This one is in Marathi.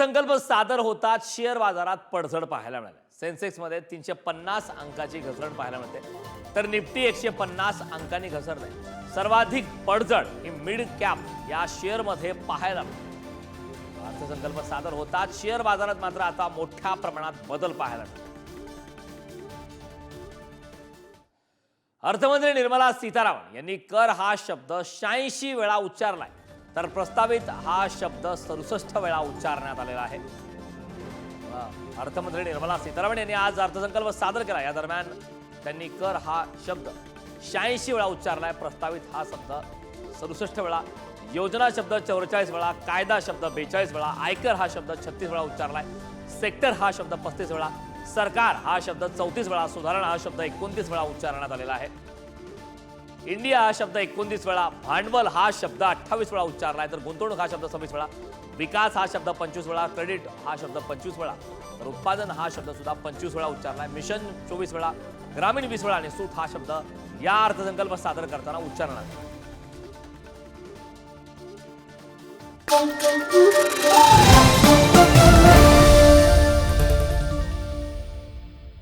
अर्थसंकल्प सादर होताच शेअर बाजारात पडझड पाहायला मिळाली। सेन्सेक्समध्ये 350 अंकाची घसरण पाहायला मिळते, तर निफ्टी 150 अंकांनी घसरले। सर्वाधिक पडझड ही मिड कॅप या शेअरमध्ये पाहायला मिळते। अर्थसंकल्प सादर होताच शेअर बाजारात मात्र आता मोठ्या प्रमाणात बदल पाहायला मिळतो। अर्थमंत्री निर्मला सीतारामन यांनी कर हा शब्द 86 वेळा उच्चारलाय, तर प्रस्तावित हा शब्द 67 वेळा उच्चारण्यात आलेला आहे। अर्थमंत्री निर्मला सीतारामन यांनी आज अर्थसंकल्प सादर केला। या दरम्यान त्यांनी कर हा शब्द 86 वेळा उच्चारलाय, प्रस्तावित हा शब्द 67 वेळा, योजना शब्द 44 वेळा, कायदा शब्द 42 वेळा, आयकर हा शब्द 36 वेळा उच्चारलाय, सेक्टर हा शब्द 35 वेळा, सरकार हा शब्द 34 वेळा, सुधारणा हा शब्द 29 वेळा उच्चारण्यात आलेला आहे। इंडिया हा शब्द 29 वेळा, भांडवल हा शब्द 28 वेळा उच्चारलाय, तर गुंतवणूक हा शब्द 26 वेळा, विकास हा शब्द 25 वेळा, क्रेडिट हा शब्द 25 वेळा, तर उत्पादन हा शब्द सुद्धा 25 वेळा उच्चारलाय, मिशन 24 वेळा, ग्रामीण 20 वेळा आणि सूट हा शब्द या अर्थसंकल्प सादर करताना उच्चारण्यात आला।